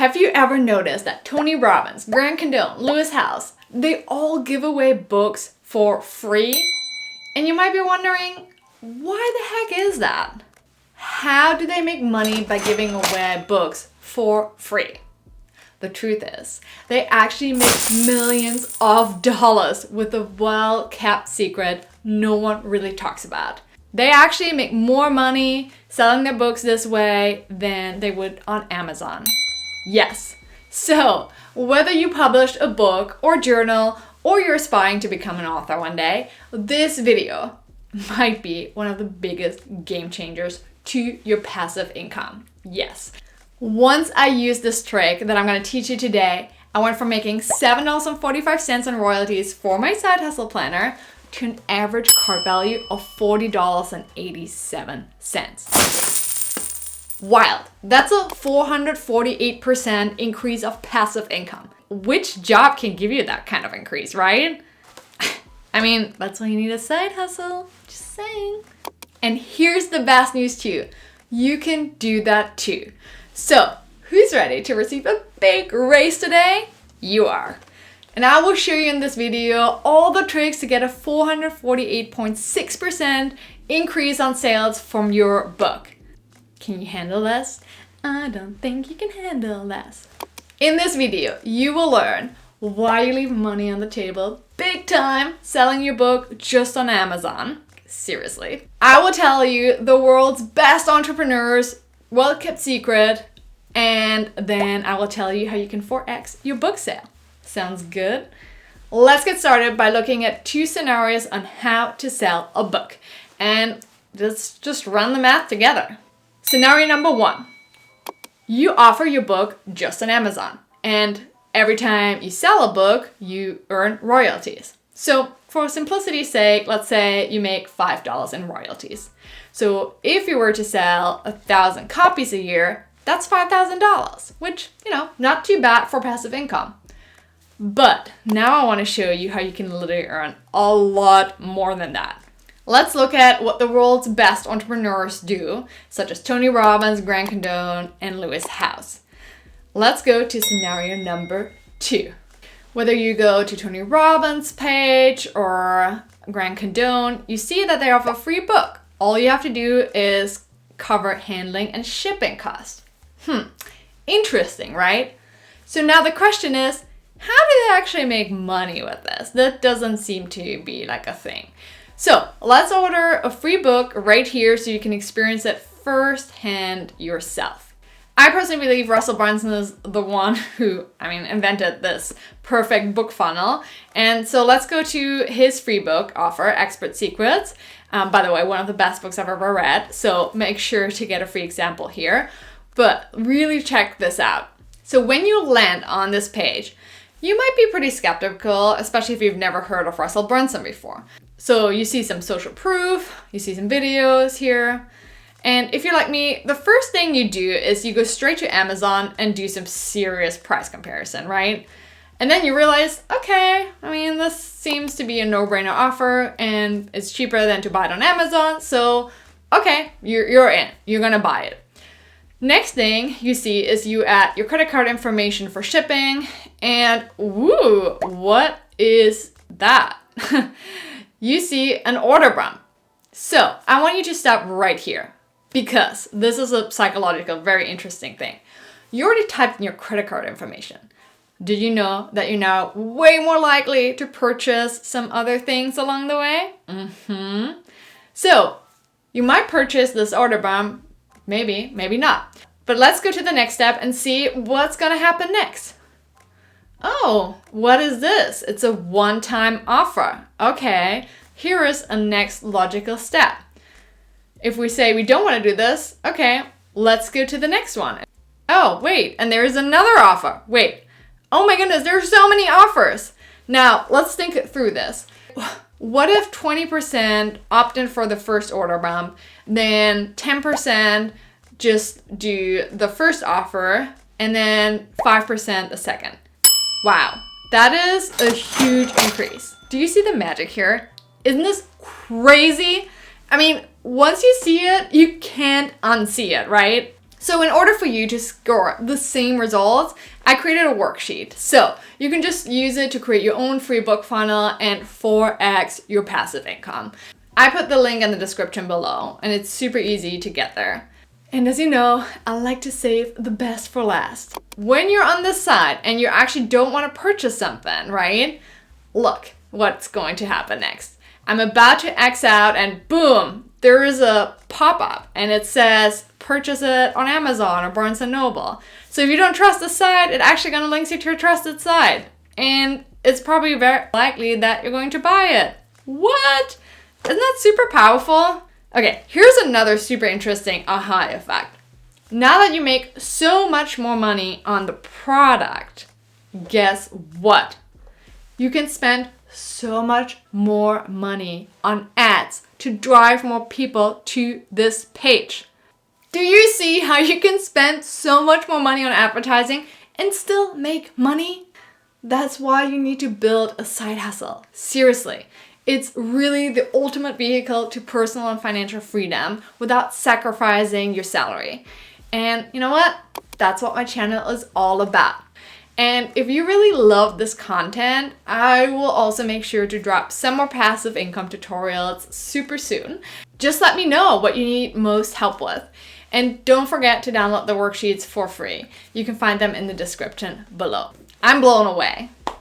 Have you ever noticed that Tony Robbins, Grant Cardone, Lewis Howes, they all give away books for free? And you might be wondering, why the heck is that? How do they make money by giving away books for free? The truth is, they actually make millions of dollars with a well-kept secret no one really talks about. They actually make more money selling their books this way than they would on Amazon. Yes. So, whether you published a book or journal or you're aspiring to become an author one day, this video might be one of the biggest game changers to your passive income. Yes. Once I used this trick that I'm going to teach you today, I went from making $7.45 in royalties for my side hustle planner to an average cart value of $40.87. Wild. That's a 448% increase of passive income. Which job can give you that kind of increase, right? I mean, that's why you need a side hustle. Just saying. And here's the best news too. You can do that too. So, who's ready to receive a big raise today? You are. And I will show you in this video all the tricks to get a 448.6% increase on sales from your book. Can you handle this? I don't think you can handle this. In this video, you will learn why you leave money on the table big time selling your book just on Amazon. Seriously. I will tell you the world's best entrepreneurs, well-kept secret, and then I will tell you how you can 4x your book sale. Sounds good? Let's get started by looking at 2 scenarios on how to sell a book. And let's just run the math together. Scenario number 1. You offer your book just on Amazon, and every time you sell a book, you earn royalties. So for simplicity's sake, let's say you make $5 in royalties. So if you were to sell 1,000 copies a year, that's $5,000, which, not too bad for passive income. But now I want to show you how you can literally earn a lot more than that. Let's look at what the world's best entrepreneurs do, such as Tony Robbins, Grant Cardone, and Lewis Howes. Let's go to scenario number 2. Whether you go to Tony Robbins' page or Grant Cardone, you see that they offer a free book. All you have to do is cover handling and shipping costs. Interesting, right? So now the question is, how do they actually make money with this? That doesn't seem to be like a thing. So let's order a free book right here so you can experience it firsthand yourself. I personally believe Russell Brunson is the one who, invented this perfect book funnel. And so let's go to his free book offer, Expert Secrets. By the way, one of the best books I've ever read. So make sure to get a free example here. But really check this out. So when you land on this page, you might be pretty skeptical, especially if you've never heard of Russell Brunson before. So you see some social proof, you see some videos here. And if you're like me, the first thing you do is you go straight to Amazon and do some serious price comparison, right? And then you realize, okay, this seems to be a no-brainer offer and it's cheaper than to buy it on Amazon. So, okay, you're in, you're gonna buy it. Next thing you see is you add your credit card information for shipping, and woo, what is that? You see an order bump. So I want you to stop right here because this is a psychological, very interesting thing. You already typed in your credit card information. Did you know that you're now way more likely to purchase some other things along the way? So you might purchase this order bump. Maybe, maybe not. But let's go to the next step and see what's gonna happen next. Oh, what is this? It's a one-time offer. Okay, here is a next logical step. If we say we don't want to do this, okay, let's go to the next one. Oh, wait, and there is another offer. Wait, oh my goodness, there are so many offers. Now, let's think through this. What if 20% opt in for the first order bump, then 10% just do the first offer, and then 5% the second? Wow, that is a huge increase. Do you see the magic here? Isn't this crazy? Once you see it, you can't unsee it, right? So in order for you to score the same results, I created a worksheet. So you can just use it to create your own free book funnel and 4x your passive income. I put the link in the description below, and it's super easy to get there. And as you know, I like to save the best for last. When you're on this side and you actually don't want to purchase something, right? Look what's going to happen next. I'm about to X out and boom, there is a pop-up and it says purchase it on Amazon or Barnes & Noble. So if you don't trust the site, it actually gonna link you to your trusted site. And it's probably very likely that you're going to buy it. What? Isn't that super powerful? Okay, here's another super interesting aha effect. Now that you make so much more money on the product, guess what? You can spend so much more money on ads to drive more people to this page. Do you see how you can spend so much more money on advertising and still make money? That's why you need to build a side hustle. Seriously. It's really the ultimate vehicle to personal and financial freedom without sacrificing your salary. And you know what? That's what my channel is all about. And if you really love this content, I will also make sure to drop some more passive income tutorials super soon. Just let me know what you need most help with. And don't forget to download the worksheets for free. You can find them in the description below. I'm blown away.